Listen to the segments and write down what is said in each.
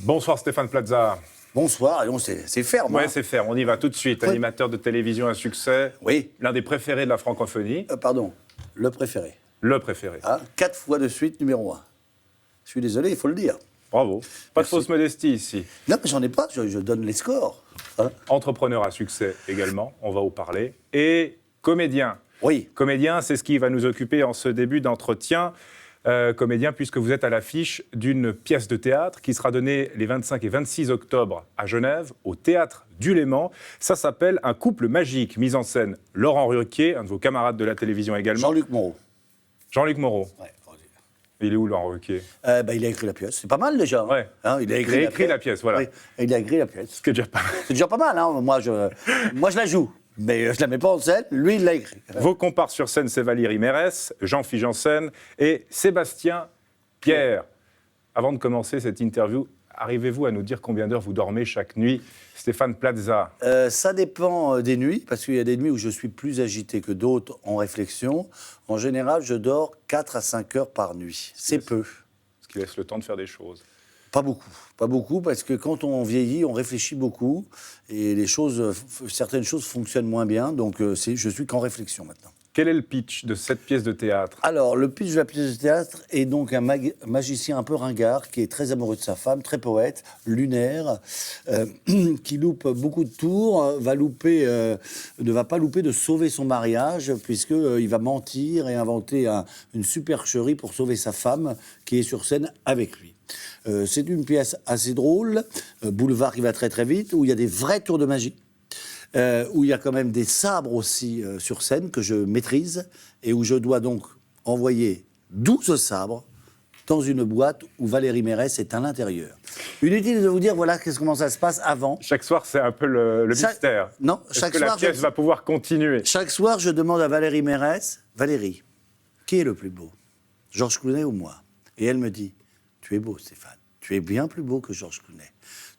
Bonsoir Stéphane Plaza. Bonsoir, c'est ferme. Oui, hein. c'est ferme, on y va tout de suite. Oui. Animateur de télévision à succès, Oui, l'un des préférés de la francophonie. pardon, le préféré. Le préféré. Hein, 4 fois de suite, numéro 1. Je suis désolé, il faut le dire. Bravo. Pas de Merci. fausse modestie ici. Non, mais j'en ai pas, je donne les scores. Hein. Entrepreneur à succès également, on va vous parler. Et comédien. Oui, Comédien, c'est ce qui va nous occuper en ce début d'entretien. Comédien, puisque vous êtes à l'affiche d'une pièce de théâtre qui sera donnée les 25 et 26 octobre à Genève, au Théâtre du Léman. Ça s'appelle Un couple magique, mise en scène Laurent Ruquier, un de vos camarades de la télévision également. Jean-Luc Moreau. Jean-Luc Moreau. Ouais, faut dire. Il est où, Laurent Ruquier? Il a écrit la pièce. C'est pas mal déjà. Hein. Ouais. Hein, il a écrit la pièce, voilà. Oui, il a écrit la pièce. Ce qui est déjà pas mal. C'est déjà pas mal. Hein. Moi, je la joue. Mais je la mets pas en scène. Lui, il l'a écrit. Vos comparses sur scène, c'est Valérie Mérès, Jean-Philippe Janssen et Sébastien Pierre. Avant de commencer cette interview, arrivez-vous à nous dire combien d'heures vous dormez chaque nuit, Stéphane Plaza? Ça dépend des nuits, parce qu'il y a des nuits où je suis plus agité que d'autres en réflexion. En général, je dors 4 à 5 heures par nuit. C'est peu. Ce qui laisse le temps de faire des choses. Pas beaucoup, parce que quand on vieillit, on réfléchit beaucoup, et certaines choses fonctionnent moins bien, donc je suis qu'en réflexion maintenant. Quel est le pitch de cette pièce de théâtre? Alors, le pitch de la pièce de théâtre est donc un magicien un peu ringard, qui est très amoureux de sa femme, très poète, lunaire, qui loupe beaucoup de tours, ne va pas louper de sauver son mariage, puisqu'il va mentir et inventer une supercherie pour sauver sa femme, qui est sur scène avec lui. C'est une pièce assez drôle, boulevard qui va très très vite, où il y a des vrais tours de magie, où il y a quand même des sabres aussi sur scène que je maîtrise, et où je dois donc envoyer 12 sabres dans une boîte où Valérie Mérès est à l'intérieur. Inutile de vous dire, voilà comment ça se passe avant. Chaque soir, c'est un peu le mystère. Non, Est-ce chaque que soir, la pièce va pouvoir continuer? chaque soir, je demande à Valérie Mérès, Valérie, qui est le plus beau, Georges Clooney ou moi? Et elle me dit, tu es beau, Stéphane. Tu es bien plus beau que Georges Clooney.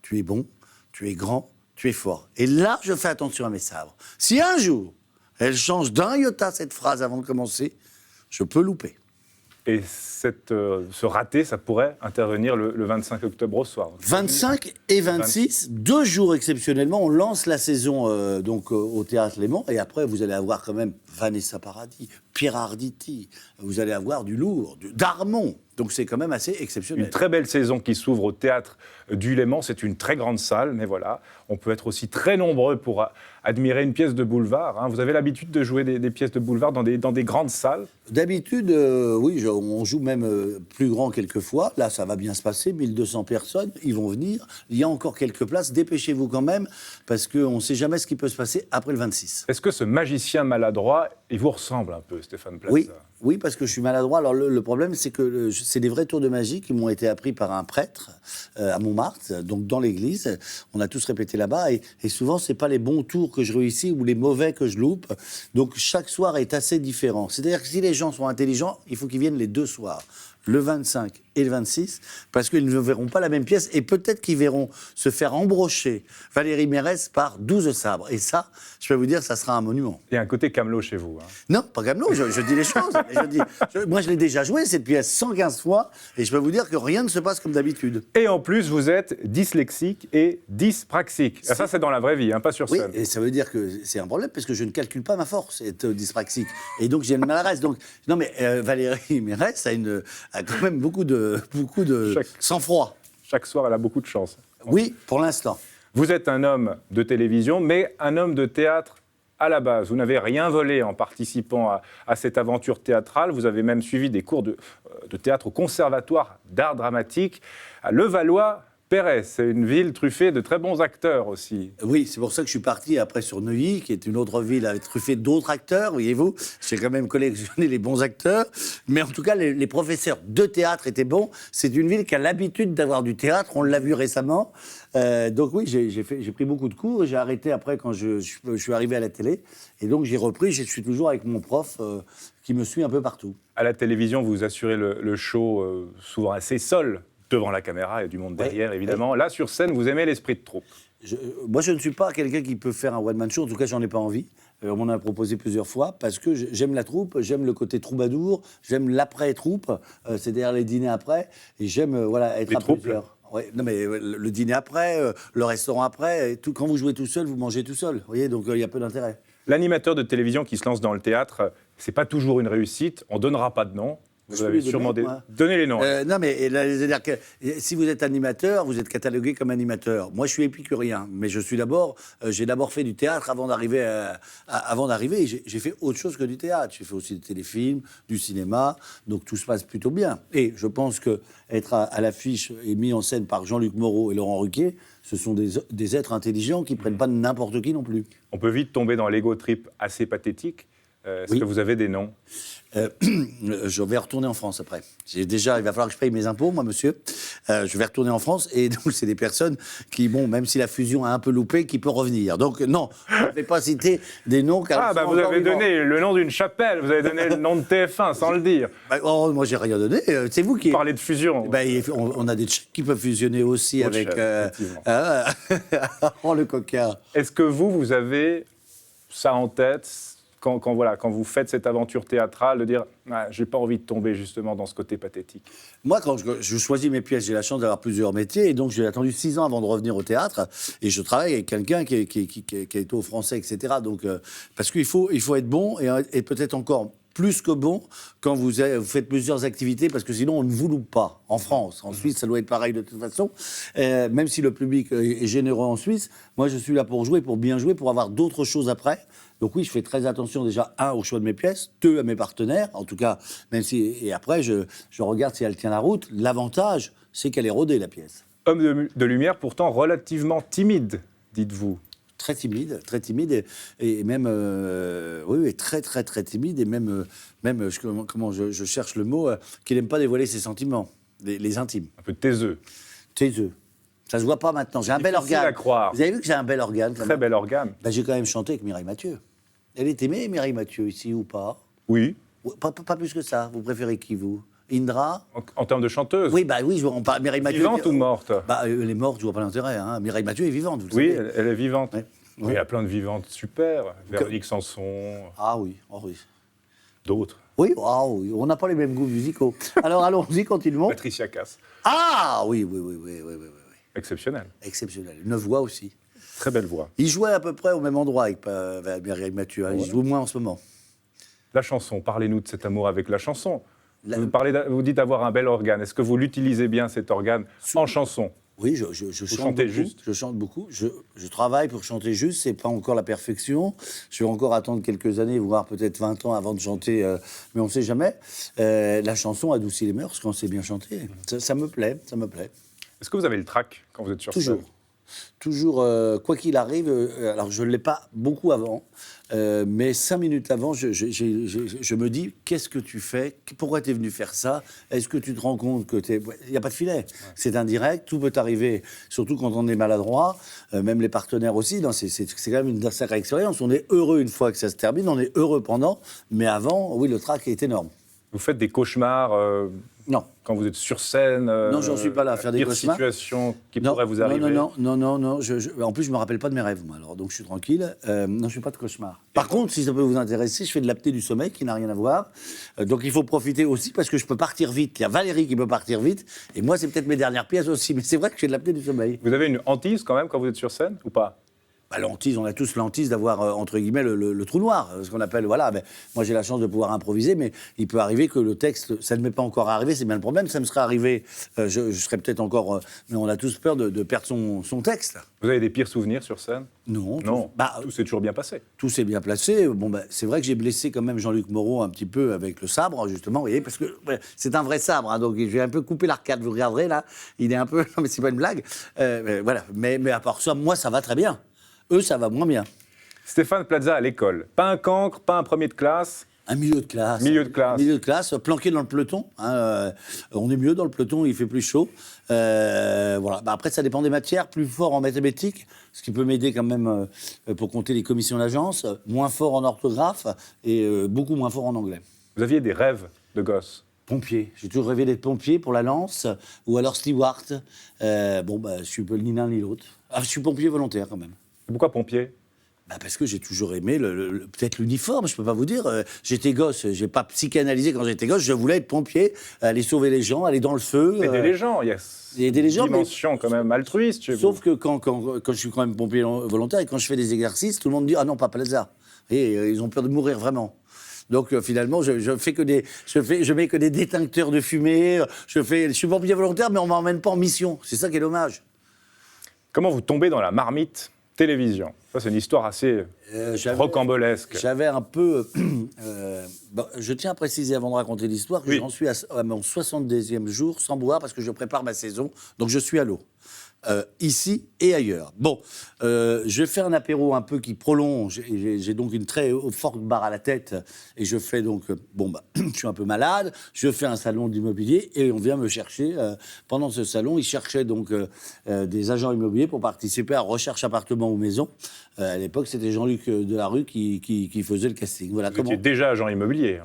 Tu es bon, tu es grand, tu es fort. Et là, je fais attention à mes sabres. Si un jour, elle change d'un iota cette phrase avant de commencer, je peux louper. Et ce raté, ça pourrait intervenir le 25 octobre au soir. 25 et 26, 2 jours exceptionnellement. On lance la saison au Théâtre Léman. Et après, vous allez avoir quand même Vanessa Paradis, Pierre Arditi. Vous allez avoir du lourd, Darmon. Donc c'est quand même assez exceptionnel. Une très belle saison qui s'ouvre au Théâtre du Léman. C'est une très grande salle, mais voilà, on peut être aussi très nombreux pour admirer une pièce de boulevard. Hein. Vous avez l'habitude de jouer des pièces de boulevard dans des grandes salles? D'habitude, oui, on joue même plus grand quelquefois. Là, ça va bien se passer, 1200 personnes, ils vont venir. Il y a encore quelques places, dépêchez-vous quand même, parce qu'on ne sait jamais ce qui peut se passer après le 26. Est-ce que ce magicien maladroit, il vous ressemble un peu, Stéphane Plaza? Oui, parce que je suis maladroit. Alors le problème, c'est que c'est des vrais tours de magie qui m'ont été appris par un prêtre à Montmartre, donc dans l'église. On a tous répété là-bas, et souvent, c'est pas les bons tours que je réussis ou les mauvais que je loupe. Donc chaque soir est assez différent. C'est-à-dire que si les gens sont intelligents, il faut qu'ils viennent les 2 soirs, le 25 et le 26, parce qu'ils ne verront pas la même pièce, et peut-être qu'ils verront se faire embrocher Valérie Mérès par 12 sabres. Et ça, je peux vous dire, ça sera un monument. Il y a un côté camelot chez vous. Hein. Non, pas camelot, je dis les choses. Moi, je l'ai déjà joué, cette pièce, 115 fois, et je peux vous dire que rien ne se passe comme d'habitude. Et en plus, vous êtes dyslexique et dyspraxique. Ça, c'est dans la vraie vie, hein, pas sur Oui, scène. et ça veut dire que c'est un problème, parce que je ne calcule pas ma force, être dyspraxique. Et donc, j'ai une maladresse. Donc, non, mais Valérie Mérès a quand même beaucoup de sang-froid. Chaque soir, elle a beaucoup de chance. Oui, pour l'instant. Vous êtes un homme de télévision, mais un homme de théâtre à la base. Vous n'avez rien volé en participant à cette aventure théâtrale. Vous avez même suivi des cours de théâtre au Conservatoire d'art dramatique à Levallois-Perret. C'est une ville truffée de très bons acteurs aussi. Oui, c'est pour ça que je suis parti après sur Neuilly, qui est une autre ville truffée d'autres acteurs, voyez-vous. J'ai quand même collectionné les bons acteurs. Mais en tout cas, les professeurs de théâtre étaient bons. C'est une ville qui a l'habitude d'avoir du théâtre, on l'a vu récemment. Donc oui, j'ai pris beaucoup de cours, et j'ai arrêté après quand je suis arrivé à la télé. Et donc j'ai repris, je suis toujours avec mon prof qui me suit un peu partout. À la télévision, vous assurez le show souvent assez seul, devant la caméra et du monde derrière, évidemment. Là, sur scène, vous aimez l'esprit de troupe. Moi, je ne suis pas quelqu'un qui peut faire un one-man show. En tout cas, j'en ai pas envie. On m'en a proposé plusieurs fois parce que j'aime la troupe, j'aime le côté troubadour, j'aime l'après-troupe, c'est-à-dire les dîners après, et j'aime être à plusieurs. Ouais, non, mais le dîner après, le restaurant après, et tout, quand vous jouez tout seul, vous mangez tout seul. Vous voyez, donc il y a peu d'intérêt. L'animateur de télévision qui se lance dans le théâtre, c'est pas toujours une réussite. On donnera pas de nom. Vous Je peux avez les donner, sûrement moi. donné les noms. Non, mais c'est-à-dire que si vous êtes animateur, vous êtes catalogué comme animateur. Moi, je suis épicurien, mais je suis j'ai d'abord fait du théâtre avant d'arriver. J'ai fait autre chose que du théâtre. J'ai fait aussi des téléfilms, du cinéma, donc tout se passe plutôt bien. Et je pense que être à l'affiche et mis en scène par Jean-Luc Moreau et Laurent Ruquier, ce sont des êtres intelligents qui prennent pas n'importe qui non plus. On peut vite tomber dans l'ego trip assez pathétique. Est-ce Oui. que vous avez des noms? Je vais retourner en France après. Il va falloir que je paye mes impôts, moi, monsieur. Je vais retourner en France et donc c'est des personnes qui, bon, même si la fusion a un peu loupé, qui peut revenir. Donc non, je ne vais pas citer des noms. Car Vous avez donné le nom d'une chapelle, vous avez donné le nom de TF1 sans le dire. Moi, j'ai rien donné. C'est vous qui. Vous parlez de fusion. On a des tchèques qui peuvent fusionner aussi Autre avec. chef, effectivement. Oh, le coquin. Est-ce que vous avez ça en tête quand vous faites cette aventure théâtrale, de dire j'ai pas envie de tomber justement dans ce côté pathétique? Moi, quand je choisis mes pièces, j'ai la chance d'avoir plusieurs métiers. Et donc, j'ai attendu 6 ans avant de revenir au théâtre. Et je travaille avec quelqu'un qui a été au français, etc. Donc, parce qu'il faut être bon et peut-être encore plus que bon quand vous faites plusieurs activités, parce que sinon, on ne vous loupe pas en France. En Suisse, ça doit être pareil de toute façon. Même si le public est généreux en Suisse, moi, je suis là pour jouer, pour bien jouer, pour avoir d'autres choses après. Donc oui, je fais très attention déjà, au choix de mes pièces, à mes partenaires, en tout cas, même si... Et après, je regarde si elle tient la route. L'avantage, c'est qu'elle est rodée, la pièce. Homme de lumière, pourtant relativement timide, dites-vous. Très timide et même... oui, très, très, très timide. Et même je cherche le mot, qu'il n'aime pas dévoiler ses sentiments, les intimes. Un peu taiseux. Taiseux. Ça se voit pas maintenant. J'ai un bel Difficile organe. à croire. Vous avez vu que j'ai un bel organe? Très bel organe. J'ai quand même chanté avec Mireille Mathieu. Elle est aimée, Mireille Mathieu, ici ou pas? Oui. Pas plus que ça. Vous préférez qui, vous? Indra? En termes de chanteuse. Oui, on parle Mireille Mathieu. Vivante ou morte? Elle est morte, je vois pas l'intérêt. Hein. Mireille Mathieu est vivante, vous le Oui, savez. elle est vivante. Ouais. Il y a plein de vivantes super. Véronique Sanson, Ah oui, oh oui. d'autres. Oui, oui, on n'a pas les mêmes goûts musicaux. Alors allons-y, continuons. Patricia Cass. Ah oui. Exceptionnel. Exceptionnel. Une voix aussi. Très belle voix. Il jouait à peu près au même endroit avec Mireille Mathieu. Hein. Il joue moins en ce moment. La chanson, parlez-nous de cet amour avec la chanson. Vous dites avoir un bel organe. Est-ce que vous l'utilisez bien, cet organe, en chanson? Oui, je chante chantez beaucoup. juste. Je chante beaucoup. Je travaille pour chanter juste. C'est pas encore la perfection. Je vais encore attendre quelques années, voire peut-être 20 ans avant de chanter, mais on ne sait jamais. La chanson adoucit les mœurs quand c'est bien chanté. Ça me plaît, ça me plaît. Est-ce que vous avez le trac quand vous êtes sur scène? Toujours, quoi qu'il arrive, alors je ne l'ai pas beaucoup avant, mais 5 minutes avant, je me dis, qu'est-ce que tu fais? Pourquoi tu es venu faire ça? Est-ce que tu te rends compte que il n'y a pas de filet? Ouais. C'est indirect, tout peut arriver, surtout quand on est maladroit, même les partenaires aussi. C'est quand même une sacrée expérience. On est heureux une fois que ça se termine, on est heureux pendant, mais avant, oui, le trac est énorme. Vous faites des cauchemars Non. Quand vous êtes sur scène? Non, j'en suis pas là à faire des cauchemars. Situation qui pourrait vous arriver? Non. En plus, je me rappelle pas de mes rêves, moi. Alors, donc, je suis tranquille. Non, je fais pas de cauchemars. Par contre, si ça peut vous intéresser, je fais de l'apnée du sommeil, qui n'a rien à voir. Donc, il faut profiter aussi parce que je peux partir vite. Il y a Valérie qui peut partir vite, et moi, c'est peut-être mes dernières pièces aussi. Mais c'est vrai que je fais de l'apnée du sommeil. Vous avez une hantise quand même quand vous êtes sur scène ou pas? L'hantise, on a tous l'hantise d'avoir, entre guillemets, le trou noir, ce qu'on appelle, voilà. Mais moi, j'ai la chance de pouvoir improviser, mais il peut arriver que le texte, ça ne m'est pas encore arrivé, c'est bien le problème, ça me serait arrivé, je serais peut-être encore, mais on a tous peur de perdre son texte. Vous avez des pires souvenirs sur scène? Non. Tout s'est toujours bien passé. Tout s'est bien placé. C'est vrai que j'ai blessé quand même Jean-Luc Moreau un petit peu avec le sabre, justement, vous voyez, parce que c'est un vrai sabre, hein, donc je vais un peu couper l'arcade, vous regarderez, là, il est un peu, non mais c'est pas une blague, voilà, mais à part ça, moi, ça va très bien. Eux, ça va moins bien. Stéphane Plaza à l'école. Pas un cancre, pas un premier de classe. Un milieu de classe. Milieu de classe. Milieu de classe, planqué dans le peloton. Hein, on est mieux dans le peloton, il fait plus chaud. Voilà. Après, ça dépend des matières. Plus fort en mathématiques, ce qui peut m'aider quand même pour compter les commissions d'agence. Moins fort en orthographe et beaucoup moins fort en anglais. Vous aviez des rêves de gosse? Pompier. J'ai toujours rêvé d'être pompier pour la Lance ou alors steward. Je suis ni l'un ni l'autre. Je suis pompier volontaire quand même. Pourquoi pompier? Parce que j'ai toujours aimé peut-être l'uniforme, je peux pas vous dire. J'étais gosse, j'ai pas psychanalysé quand j'étais gosse, je voulais être pompier, aller sauver les gens, aller dans le feu. Aider les gens, il y a aider les gens, une dimension quand même altruiste chez vous. Sauf que quand je suis quand même pompier volontaire et quand je fais des exercices, tout le monde dit « Ah non, pas Plaza ». Et ils ont peur de mourir vraiment. Donc finalement, je mets que des détincteurs de fumée, je suis pompier volontaire, mais on m'emmène pas en mission. C'est ça qui est dommage. Comment vous tombez dans la marmite télévision? Ça, c'est une histoire assez rocambolesque. J'avais un peu... je tiens à préciser avant de raconter l'histoire que j'en suis à mon 70e jour sans boire parce que je prépare ma saison. Donc je suis à l'eau. Ici et ailleurs. Bon, je vais faire un apéro un peu qui prolonge. J'ai donc une très forte barre à la tête. Et je fais donc... je suis un peu malade. Je fais un salon d'immobilier et on vient me chercher. Pendant ce salon, ils cherchaient donc des agents immobiliers pour participer à Recherche appartement ou maison. À l'époque, c'était Jean-Luc Delarue qui faisait le casting. Voilà, Vous étiez déjà agent immobilier.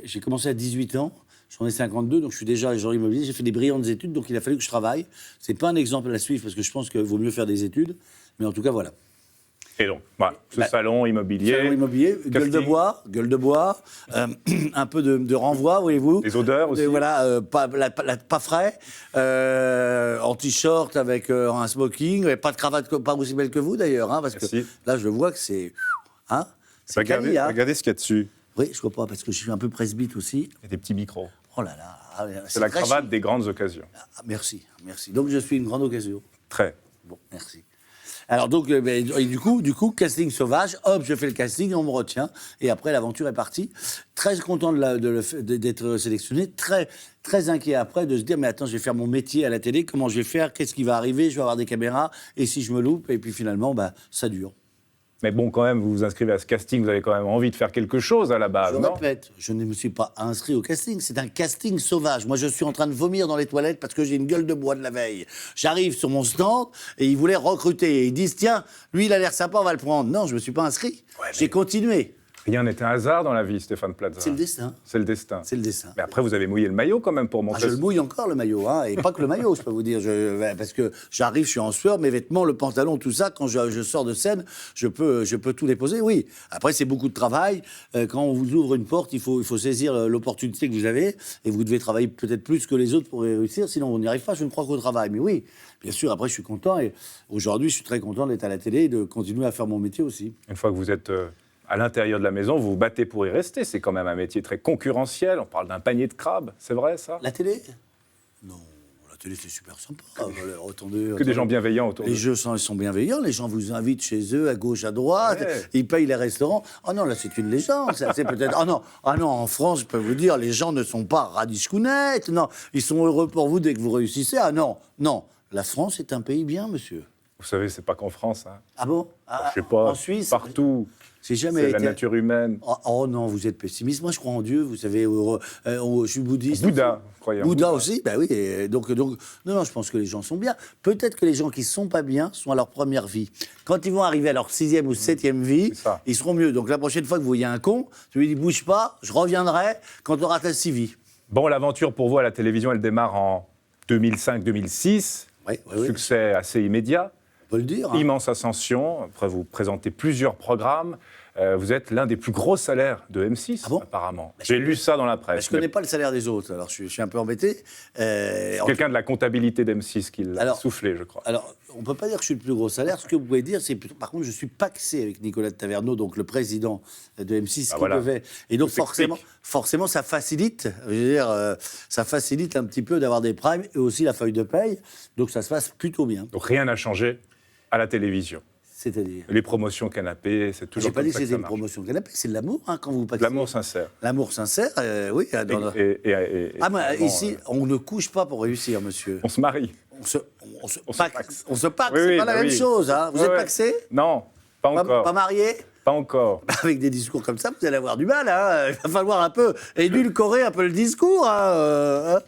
J'ai commencé à 18 ans. J'en ai 52, donc je suis déjà agent immobilier. J'ai fait des brillantes études, donc il a fallu que je travaille. C'est pas un exemple à suivre, parce que je pense qu'il vaut mieux faire des études. Mais en tout cas, voilà. Et donc, voilà, salon immobilier. Salon immobilier, gueule de bois, un peu de renvoi, voyez-vous. Des odeurs aussi. Et voilà, pas frais, en t-shirt avec un smoking, pas de cravate pas aussi belle que vous d'ailleurs, hein, parce que là je vois que c'est... Hein, c'est regardez ce qu'il y a dessus. Oui, je comprends, parce que je suis un peu presbyte aussi. Et des petits micros. Oh là là. C'est la cravate chic. Des grandes occasions. Merci. Donc je suis une grande occasion. Très. Bon, merci. Alors donc, du coup, casting sauvage, hop, je fais le casting, on me retient, et après l'aventure est partie. Très content d'être sélectionné, très, très inquiet après de se dire, mais attends, je vais faire mon métier à la télé, comment je vais faire, qu'est-ce qui va arriver, je vais avoir des caméras, et si je me loupe, et puis finalement, ça dure. Mais bon, quand même, vous vous inscrivez à ce casting, vous avez quand même envie de faire quelque chose à la base, non ? Je répète, je ne me suis pas inscrit au casting, c'est un casting sauvage. Moi, je suis en train de vomir dans les toilettes parce que j'ai une gueule de bois de la veille. J'arrive sur mon stand et ils voulaient recruter. Ils disent, tiens, lui, il a l'air sympa, on va le prendre. Non, je ne me suis pas inscrit. Ouais, j'ai continué. Rien n'est un hasard dans la vie, Stéphane Plaza. C'est le destin. C'est le destin. C'est le destin. Mais après, vous avez mouillé le maillot quand même pour montrer... Je le mouille encore, le maillot, hein, et pas que le maillot, je peux vous dire. Parce que j'arrive, je suis en sueur, mes vêtements, le pantalon, tout ça, quand je sors de scène, je peux tout déposer, oui. Après, c'est beaucoup de travail. Quand on vous ouvre une porte, il faut saisir l'opportunité que vous avez, et vous devez travailler peut-être plus que les autres pour réussir, sinon on n'y arrive pas, je ne crois qu'au travail. Mais oui, bien sûr, après, je suis content, et aujourd'hui, je suis très content d'être à la télé et de continuer à faire mon métier aussi. Une fois que vous êtes... à l'intérieur de la maison, vous vous battez pour y rester. C'est quand même un métier très concurrentiel. On parle d'un panier de crabes, c'est vrai ça? La télé? Non, la télé c'est super sympa. Que des gens bienveillants autour de vous. Les jeux sont bienveillants, les gens vous invitent chez eux, à gauche, à droite, ils payent les restaurants. Oh non, là c'est une légende, ça, c'est peut-être... Ah non, en France, je peux vous dire, les gens ne sont pas radiscounettes, non, ils sont heureux pour vous dès que vous réussissez. Ah non, la France est un pays bien, monsieur. Vous savez, c'est pas qu'en France. Hein. Ah bon? Je sais pas, en Suisse, partout. C'est la nature humaine. Oh non, vous êtes pessimiste. Moi, je crois en Dieu. Vous savez, je suis bouddhiste. Bouddha, croyez. Bouddha aussi, ben oui. Donc, non, je pense que les gens sont bien. Peut-être que les gens qui sont pas bien sont à leur première vie. Quand ils vont arriver à leur 6e ou 7e vie, ils seront mieux. Donc, la prochaine fois que vous voyez un con, tu lui dis bouge pas, je reviendrai quand tu auras ta 6 vies. Bon, l'aventure pour vous à la télévision, elle démarre en 2005-2006. Oui. Succès assez immédiat. On peut le dire. Hein. Immense ascension. Après, vous présentez plusieurs programmes. Vous êtes l'un des plus gros salaires de M6, apparemment. J'ai lu ça dans la presse. Je ne connais pas le salaire des autres, alors je suis un peu embêté. Quelqu'un de la comptabilité d'M6 qui l'a soufflé, je crois. Alors, on ne peut pas dire que je suis le plus gros salaire. Ce que vous pouvez dire, c'est par contre, je suis pacsé avec Nicolas de Taverneau, donc le président de M6, devait. Et donc, forcément, ça facilite. Je veux dire, ça facilite un petit peu d'avoir des primes et aussi la feuille de paye. Donc, ça se passe plutôt bien. Donc, rien n'a changé à la télévision. C'est-à-dire les promotions canapé, c'est toujours. J'ai pas dit que c'était une promotion canapé, c'est de l'amour, hein, quand vous paxez. L'amour sincère. L'amour sincère, oui. Ici, on ne couche pas pour réussir, monsieur. On se marie. On se paxe, c'est pas la même chose. Hein. Vous êtes paxé? Non, pas encore. Pas marié? Pas encore. Avec des discours comme ça, vous allez avoir du mal. Hein. Il va falloir un peu édulcorer un peu le discours. Hein.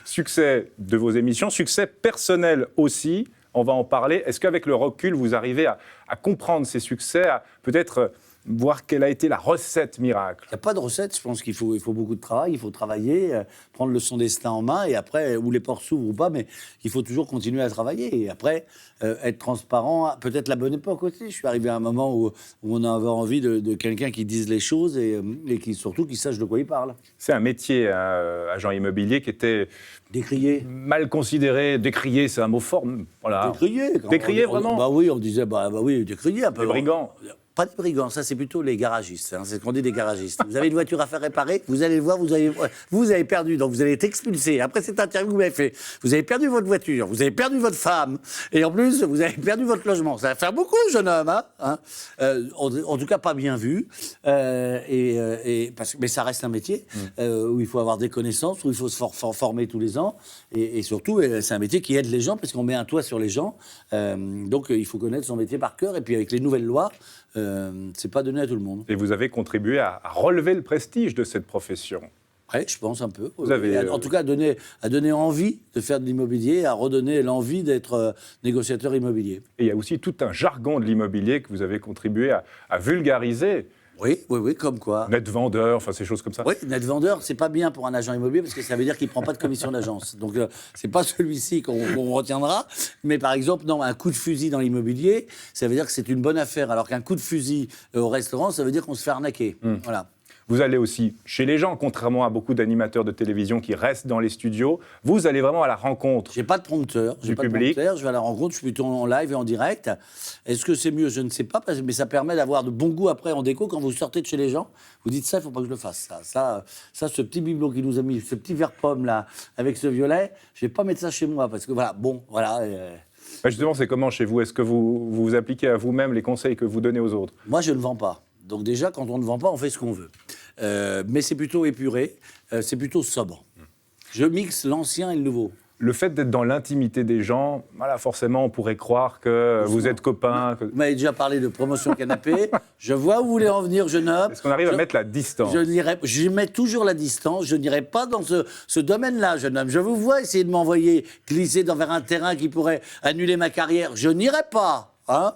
Succès de vos émissions, succès personnel aussi. On va en parler. Est-ce qu'avec le recul, vous arrivez à comprendre ces succès, à peut-être voir quelle a été la recette miracle. Il n'y a pas de recette, je pense qu'il faut beaucoup de travail, il faut travailler, prendre son destin en main, et après, où les portes s'ouvrent ou pas, mais il faut toujours continuer à travailler. Et après, être transparent, peut-être la bonne époque aussi. Je suis arrivé à un moment où on avait envie de quelqu'un qui dise les choses et qui, surtout qui sache de quoi il parle. C'est un métier, agent immobilier, qui était Décrié. mal considéré. Décrié, c'est un mot fort. Voilà. Décrié. Décrié, vraiment. Bah oui, on disait, bah oui, décrié un peu. Des brigands. Pas des brigands, ça c'est plutôt les garagistes, hein, c'est ce qu'on dit des garagistes. Vous avez une voiture à faire réparer, vous allez le voir, vous avez perdu, donc vous allez être expulsé. Après cette interview que vous m'avez fait, vous avez perdu votre voiture, vous avez perdu votre femme, et en plus, vous avez perdu votre logement. Ça va faire beaucoup, jeune homme, hein. En tout cas, pas bien vu. Mais ça reste un métier où il faut avoir des connaissances, où il faut se former tous les ans, et surtout, c'est un métier qui aide les gens, parce qu'on met un toit sur les gens. Donc, il faut connaître son métier par cœur, et puis avec les nouvelles lois, c'est pas donné à tout le monde. Et vous avez contribué à relever le prestige de cette profession. Oui, je pense un peu. Vous avez, en tout cas, à donner envie de faire de l'immobilier, à redonner l'envie d'être négociateur immobilier. Et il y a aussi tout un jargon de l'immobilier que vous avez contribué à vulgariser. Oui, comme quoi. Net vendeur, enfin ces choses comme ça. Oui, net vendeur, c'est pas bien pour un agent immobilier parce que ça veut dire qu'il prend pas de commission d'agence. Donc c'est pas celui-ci qu'on retiendra. Mais par exemple, non, un coup de fusil dans l'immobilier, ça veut dire que c'est une bonne affaire. Alors qu'un coup de fusil au restaurant, ça veut dire qu'on se fait arnaquer. Voilà. Vous allez aussi chez les gens, contrairement à beaucoup d'animateurs de télévision qui restent dans les studios. Vous allez vraiment à la rencontre. J'ai pas de prompteur. Du public. Je vais à la rencontre, je suis plutôt en live et en direct. Est-ce que c'est mieux? Je ne sais pas, mais ça permet d'avoir de bon goût après en déco. Quand vous sortez de chez les gens, vous dites ça, il ne faut pas que je le fasse. Ça, ce petit bibelot qui nous a mis, ce petit verre pomme là, avec ce violet, je ne vais pas mettre ça chez moi parce que voilà, bon, voilà. Justement, c'est comment chez vous? Est-ce que vous appliquez à vous-même les conseils que vous donnez aux autres? Moi, je ne vends pas. Donc déjà, quand on ne vend pas, on fait ce qu'on veut. Mais c'est plutôt épuré, c'est plutôt sobre. Je mixe l'ancien et le nouveau. Le fait d'être dans l'intimité des gens, voilà, forcément, on pourrait croire que vous êtes copains. Vous m'avez déjà parlé de promotion canapé. Je vois où vous voulez en venir, jeune homme. Est-ce qu'on arrive à mettre la distance? Je mets toujours la distance. Je n'irai pas dans ce domaine-là, jeune homme. Je vous vois essayer de m'envoyer glisser vers un terrain qui pourrait annuler ma carrière. Je n'irai pas. Hein.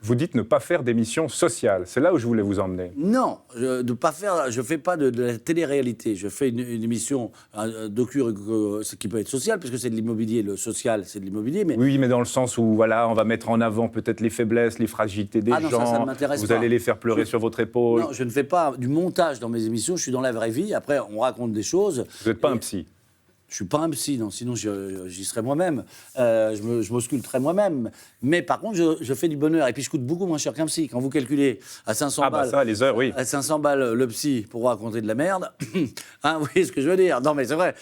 Vous dites ne pas faire d'émissions sociales. C'est là où je voulais vous emmener. Non, je fais pas de la télé-réalité. Je fais une émission ce qui peut être sociale, parce que c'est de l'immobilier. Le social, c'est de l'immobilier. Mais... Oui, mais dans le sens où voilà, on va mettre en avant peut-être les faiblesses, les fragilités des gens. Ça ne m'intéresse vous pas. allez les faire pleurer sur votre épaule. Non, je ne fais pas du montage dans mes émissions. Je suis dans la vraie vie. Après, on raconte des choses. Vous n'êtes pas un psy. Je suis pas un psy, non, sinon j'y serais moi-même. Je m'ausculterais moi-même. Mais par contre, je fais du bonheur. Et puis je coûte beaucoup moins cher qu'un psy. Quand vous calculez à 500 balles... ça, les heures, oui. À 500 balles, le psy pour raconter de la merde. Hein, vous voyez ce que je veux dire? Non, mais c'est vrai.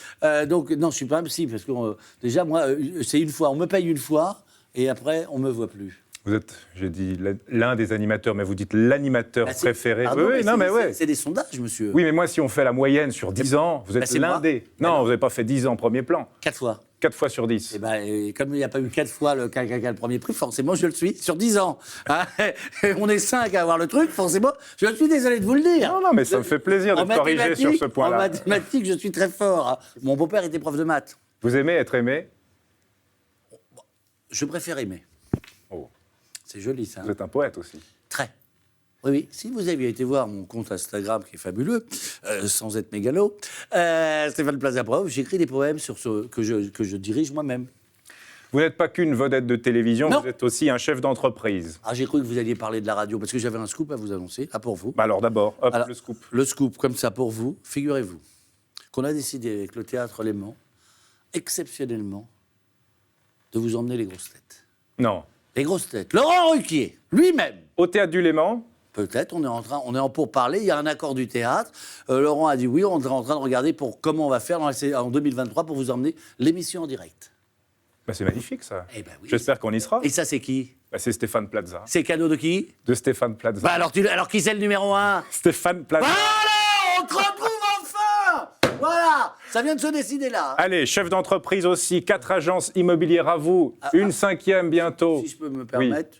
Donc, non, je suis pas un psy. Parce que déjà, moi, c'est une fois. On me paye une fois. Et après, on me voit plus. Vous êtes, j'ai dit, l'un des animateurs, mais vous dites l'animateur préféré. Pardon, oui, non, mais ouais. C'est des sondages, monsieur. Oui, mais moi, si on fait la moyenne sur 10 ans, vous êtes l'un des... Non, vous n'avez pas fait 10 ans premier plan. 4 fois. 4 fois sur 10. Et comme il n'y a pas eu 4 fois le premier prix, forcément, je le suis sur 10 ans. Hein. On est 5 à avoir le truc, forcément, je suis désolé de vous le dire. Non, mais ça me fait plaisir de corriger sur ce point-là. En mathématiques, je suis très fort. Hein. Mon beau-père était prof de maths. Vous aimez être aimé? Je préfère aimer. Oh. C'est joli, ça. Vous êtes un poète aussi. Très. Oui. Si vous aviez été voir mon compte Instagram, qui est fabuleux, sans être mégalo, Stéphane Plaza-Preuve, j'écris des poèmes sur que je dirige moi-même. Vous n'êtes pas qu'une vedette de télévision, non. Vous êtes aussi un chef d'entreprise. Ah, j'ai cru que vous alliez parler de la radio, parce que j'avais un scoop à vous annoncer. Ah, pour vous. Alors d'abord, le scoop. Le scoop, comme ça, pour vous. Figurez-vous qu'on a décidé avec le Théâtre Léman, exceptionnellement, de vous emmener les grosses têtes. Non. Les grosses têtes. Laurent Ruquier, lui-même. Au Théâtre du Léman? Peut-être, on est en pourparlers, il y a un accord du théâtre. Laurent a dit oui, on est en train de regarder comment on va faire en 2023 pour vous emmener l'émission en direct. Bah, c'est magnifique, ça. Eh ben oui, j'espère qu'on y sera. Et ça, c'est qui? Bah, c'est Stéphane Plaza. C'est cadeau de qui? De Stéphane Plaza. Bah alors qui c'est le numéro 1? Stéphane Plaza. Voilà, on te retrouve enfin. Voilà, ça vient de se décider là. Allez, chef d'entreprise aussi, 4 agences immobilières à vous, une 5e bientôt. Si je peux me permettre,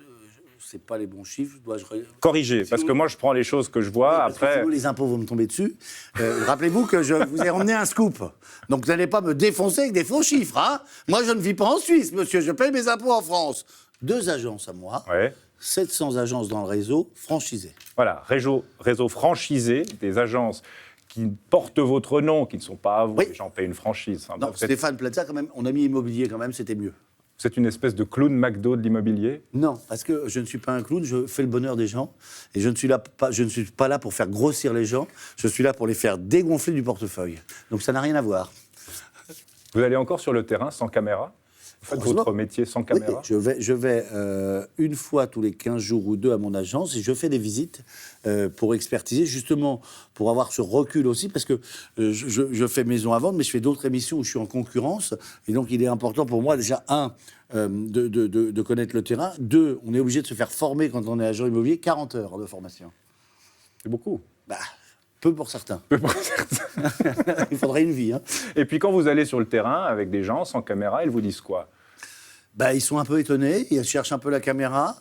c'est pas les bons chiffres, dois-je... Corriger, parce que moi je prends les choses que je vois, parce après... que sinon, les impôts vont me tomber dessus. Rappelez-vous que je vous ai emmené un scoop. Donc vous n'allez pas me défoncer avec des faux chiffres. Hein. Moi je ne vis pas en Suisse, monsieur, je paye mes impôts en France. 2 agences à moi. Ouais. 700 agences dans le réseau franchisées. Voilà, réseau franchisé, des agences qui portent votre nom, qui ne sont pas à vous, Oui. les gens payent une franchise. Enfin, Non, Stéphane Plaza, quand même, on a mis immobilier quand même, c'était mieux. vous êtes une espèce de clown McDo de l'immobilier. Non, parce que je ne suis pas un clown, je fais le bonheur des gens. Et je ne suis pas là pour faire grossir les gens, je suis là pour les faire dégonfler du portefeuille. Donc ça n'a rien à voir. Vous allez encore sur le terrain sans caméra? Vous faites votre métier sans caméra? Oui, je vais une fois tous les 15 jours ou deux à mon agence et je fais des visites pour expertiser, justement pour avoir ce recul aussi, parce que je fais maison à vendre, mais je fais d'autres émissions où je suis en concurrence. Et donc, il est important pour moi, déjà, de connaître le terrain. Deux, on est obligé de se faire former quand on est agent immobilier, 40 heures de formation. C'est beaucoup. Bah, peu pour certains. Peu pour certains. Il faudrait une vie. Hein. Et puis quand vous allez sur le terrain avec des gens sans caméra, ils vous disent quoi? Bah, ils sont un peu étonnés, ils cherchent un peu la caméra.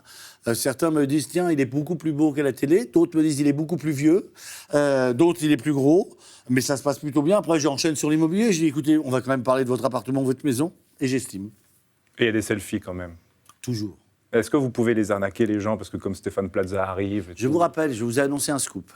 Certains me disent, tiens, il est beaucoup plus beau qu'à la télé. D'autres me disent, il est beaucoup plus vieux. D'autres, il est plus gros. Mais ça se passe plutôt bien. Après, j'enchaîne sur l'immobilier. Je dis, écoutez, on va quand même parler de votre appartement, votre maison. Et j'estime. Et il y a des selfies quand même. Toujours. Est-ce que vous pouvez les arnaquer, les gens? Parce que comme Stéphane Plaza arrive... Je vous rappelle, je vous ai annoncé un scoop.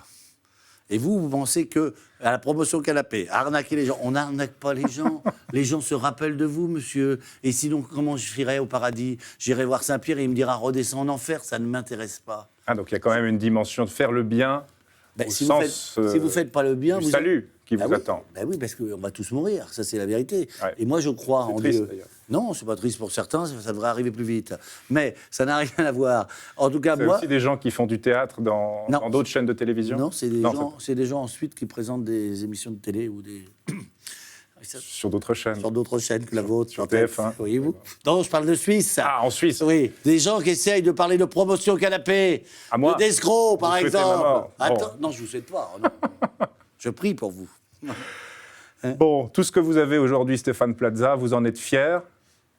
Et vous pensez que à la promotion canapé, arnaquer les gens, on n'arnaque pas les gens. Les gens se rappellent de vous, monsieur. Et sinon, comment je irais au paradis? J'irai voir Saint-Pierre et il me dira redescends en enfer, ça ne m'intéresse pas. Ah, donc il y a quand même une dimension de faire le bien au si sens vous ne faites pas le bien, du vous salut qui vous oui. attend. Oui, parce qu'on va tous mourir, ça c'est la vérité. Ouais. Et moi je crois en triste, Dieu. d'ailleurs. Non, c'est pas triste pour certains, ça devrait arriver plus vite. Mais ça n'a rien à voir. En tout cas, C'est moi... aussi des gens qui font du théâtre dans d'autres chaînes de télévision? Non, c'est des gens ensuite qui présentent des émissions de télé ou des... Sur d'autres chaînes. Sur d'autres chaînes que la vôtre. Sur TF1. Voyez-vous. Non, je parle de Suisse. Ah, en Suisse. Oui, des gens qui essayent de parler de promotion canapé, À moi. d'escrocs, par Vous souhaitez ma exemple. mort. Attends, non, je vous souhaite pas. Non. Je prie pour vous. Bon, tout ce que vous avez aujourd'hui, Stéphane Plaza, vous en êtes fier?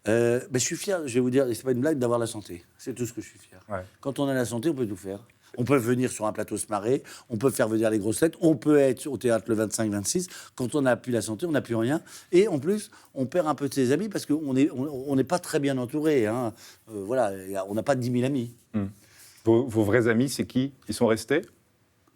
Je suis fier, je vais vous dire, c'est pas une blague, d'avoir la santé. C'est tout ce que je suis fier. Ouais. Quand on a la santé, on peut tout faire. On peut venir sur un plateau se marrer, on peut faire venir les grosses têtes, on peut être au théâtre le 25-26. Quand on n'a plus la santé, on n'a plus rien. Et en plus, on perd un peu de ses amis parce qu'on n'est pas très bien entouré. Hein. Voilà, on n'a pas 10 000 amis. Vos vrais amis, c'est qui? Ils sont restés?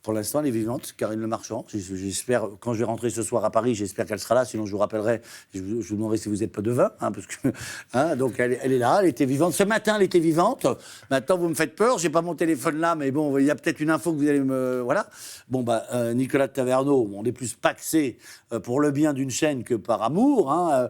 Pour l'instant, elle est vivante, Karine Le Marchand. J'espère, quand je vais rentrer ce soir à Paris, j'espère qu'elle sera là. Sinon, je vous rappellerai, je vous demanderai si vous n'êtes pas de vin. Hein, parce que, hein, donc, elle est là, elle était vivante. Ce matin, elle était vivante. Maintenant, vous me faites peur. J'ai pas mon téléphone là, mais bon, il y a peut-être une info que vous allez me... Voilà. Bon, Nicolas de Taverneau, on est plus paxé pour le bien d'une chaîne que par amour. Hein,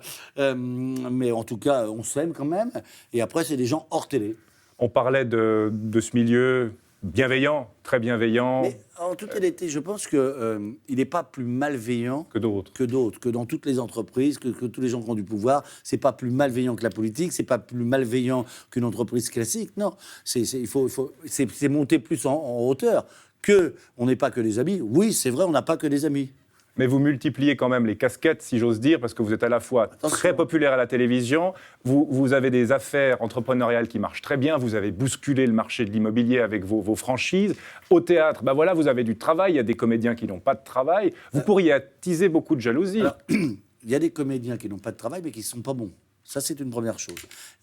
mais en tout cas, on s'aime quand même. Et après, c'est des gens hors télé. On parlait de ce milieu bienveillant, très bienveillant. Mais en toute honnêteté, je pense qu'il n'est pas plus malveillant Que d'autres. que dans toutes les entreprises, que tous les gens qui ont du pouvoir. C'est pas plus malveillant que la politique, c'est pas plus malveillant qu'une entreprise classique. Non, c'est monter plus en hauteur. On n'est pas que des amis. Oui, c'est vrai, on n'a pas que des amis. Mais vous multipliez quand même les casquettes, si j'ose dire, parce que vous êtes à la fois très populaire à la télévision, vous avez des affaires entrepreneuriales qui marchent très bien, vous avez bousculé le marché de l'immobilier avec vos franchises. Au théâtre, ben voilà, vous avez du travail, il y a des comédiens qui n'ont pas de travail. Vous pourriez attiser beaucoup de jalousie. Alors, il y a des comédiens qui n'ont pas de travail, mais qui ne sont pas bons. Ça, c'est une première chose.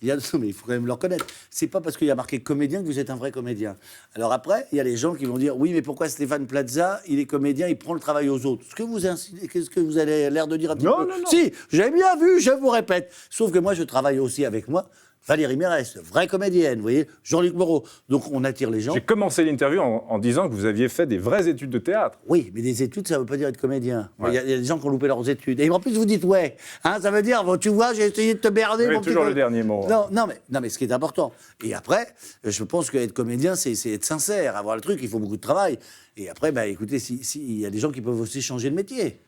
Mais il faut quand même le reconnaître. C'est pas parce qu'il y a marqué comédien que vous êtes un vrai comédien. Alors après, il y a les gens qui vont dire oui, mais pourquoi Stéphane Plaza, il est comédien, il prend le travail aux autres. Qu'est-ce que vous avez l'air de dire un petit peu? Non. Si, j'ai bien vu, je vous répète. Sauf que moi, je travaille aussi avec moi. Valérie Mérès, vraie comédienne, vous voyez, Jean-Luc Moreau. Donc on attire les gens. J'ai commencé l'interview en disant que vous aviez fait des vraies études de théâtre. Oui, mais des études, ça ne veut pas dire être comédien. Il Ouais. y a des gens qui ont loupé leurs études. Et en plus, vous dites ouais. Hein, ça veut dire, bon, tu vois, j'ai essayé de te berner. Vous avez mon petit toujours peu. le dernier mot. Non, mais ce qui est important. Et après, je pense qu'être comédien, c'est être sincère, avoir le truc. Il faut beaucoup de travail. Et après, écoutez, il y a des gens qui peuvent aussi changer de métier.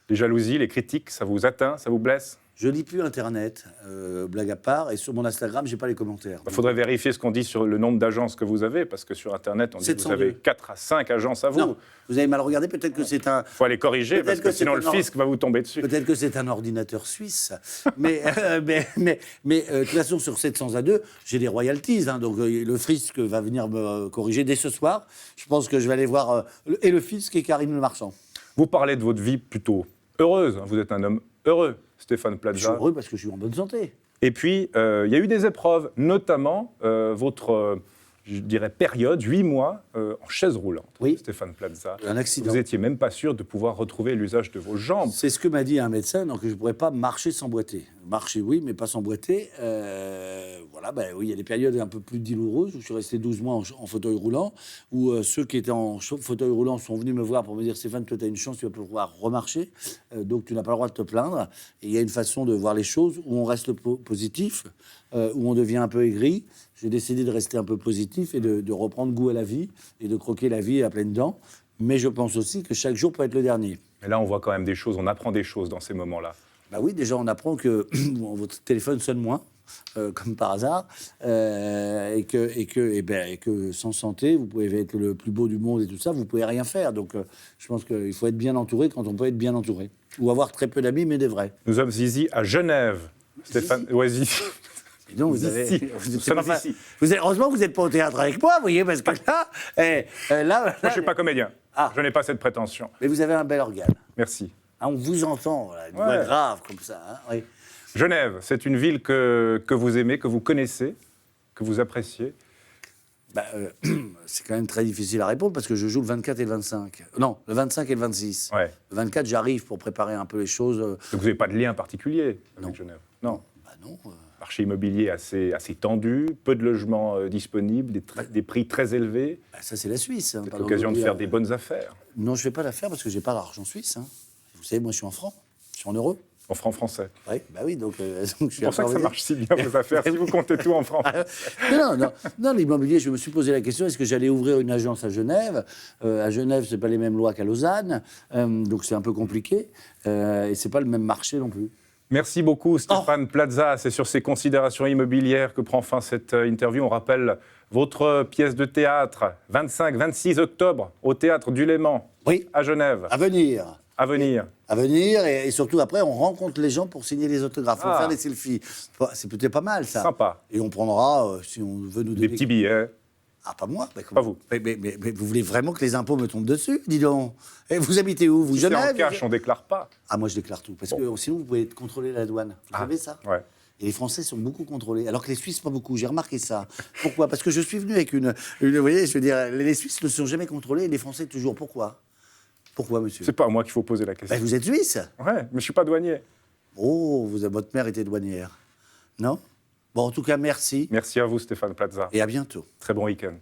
Les jalousies, les critiques, ça vous atteint, ça vous blesse? Je lis plus Internet, blague à part, et sur mon Instagram, j'ai pas les commentaires. Il faudrait vérifier ce qu'on dit sur le nombre d'agences que vous avez, parce que sur Internet, on dit que vous 702. avez 4 à 5 agences à vous. Non, vous avez mal regardé, peut-être que c'est un... Il faut aller corriger, parce Peut-être que que sinon c'est le un fisc va vous tomber dessus. Peut-être que c'est un ordinateur suisse, mais de toute façon, sur 702, j'ai des royalties, hein, donc le fisc va venir me corriger dès ce soir. Je pense que je vais aller voir et le fisc et Karine Le Marchand. Vous parlez de votre vie plutôt heureuse, hein. Vous êtes un homme heureux, Stéphane Je suis Plaza. heureux parce que je suis en bonne santé. Et puis, il y a eu des épreuves, notamment votre je dirais, période, 8 mois, en chaise roulante. Oui. Stéphane Plaza. Un accident. Vous n'étiez même pas sûr de pouvoir retrouver l'usage de vos jambes. C'est ce que m'a dit un médecin, donc je ne pourrais pas marcher sans boiter. Marcher, oui, mais pas sans boiter. Voilà, oui, il y a des périodes un peu plus douloureuses où je suis resté 12 mois en fauteuil roulant, où ceux qui étaient en fauteuil roulant sont venus me voir pour me dire « Stéphane, toi, tu as une chance, tu vas pouvoir remarcher, donc tu n'as pas le droit de te plaindre. » Et il y a une façon de voir les choses où on reste positif, où on devient un peu aigri. J'ai décidé de rester un peu positif et de reprendre goût à la vie et de croquer la vie à pleines dents. Mais je pense aussi que chaque jour peut être le dernier. Et là, on voit quand même des choses, on apprend des choses dans ces moments-là. Bah oui, déjà, on apprend que votre téléphone sonne moins, comme par hasard, et que sans santé, vous pouvez être le plus beau du monde et tout ça, vous pouvez rien faire. Donc, je pense qu'il faut être bien entouré quand on peut être bien entouré. Ou avoir très peu d'amis, mais des vrais. Nous sommes ici à Genève. Stéphane, ouais, ici. Et donc, Ici. Nous sommes ici. Heureusement que vous n'êtes pas au théâtre avec moi, vous voyez, parce que là... Moi, je ne suis pas comédien. Ah. Je n'ai pas cette prétention. Mais vous avez un bel organe. Merci. Hein, on vous entend, voilà, une voix grave comme ça. Hein, oui. Genève, c'est une ville que vous aimez, que vous connaissez, que vous appréciez. C'est quand même très difficile à répondre parce que je joue le 24 et le 25. Non, le 25 et le 26. Ouais. Le 24, j'arrive pour préparer un peu les choses. Donc vous n'avez pas de lien particulier avec Non. Genève? Non. Bah non. Marché immobilier assez tendu, peu de logements disponibles, des prix très élevés. Ça, c'est la Suisse. Hein, C'est pardon l'occasion de dire. faire des bonnes affaires. Non, je ne fais pas l'affaire parce que je n'ai pas l'argent suisse. Hein. Vous savez, moi, je suis en francs. Je suis en euros. En francs français. Oui, bah oui, donc je suis C'est pour ça que ça marche si bien, vos affaires, si vous comptez tout en francs. Non, l'immobilier, je me suis posé la question, est-ce que j'allais ouvrir une agence à Genève? À Genève, ce n'est pas les mêmes lois qu'à Lausanne, donc c'est un peu compliqué, et ce n'est pas le même marché non plus. Merci beaucoup Stéphane Plaza. C'est sur ces considérations immobilières que prend fin cette interview. On rappelle votre pièce de théâtre, 25-26 octobre, au Théâtre du Léman, Oui. à Genève. À venir. À venir. À venir, et surtout après, on rencontre les gens pour signer les autographes, pour faire des selfies. C'est peut-être pas mal, ça. Sympa. Et on prendra, si on veut nous donner... Des petits billets. Ah, pas moi. Pas vous. Mais vous voulez vraiment que les impôts me tombent dessus, dis donc. Et vous habitez où, vous, Si c'est Genève? en cash, on déclare pas. Ah, moi, je déclare tout. Parce que sinon, vous pouvez être contrôlé à la douane. Vous savez ça? Ouais. Et les Français sont beaucoup contrôlés, alors que les Suisses, pas beaucoup. J'ai remarqué ça. Pourquoi? Parce que je suis venu avec une... Vous voyez, je veux dire, les Suisses ne sont jamais contrôlés, et les Français toujours. Pourquoi? Pourquoi, monsieur? C'est pas à moi qu'il faut poser la question. Ben, vous êtes Suisse? Ouais, mais je suis pas douanier. Oh, votre mère était douanière. Non? Bon, en tout cas, merci. Merci à vous Stéphane Plaza. Et à bientôt. Très bon week-end.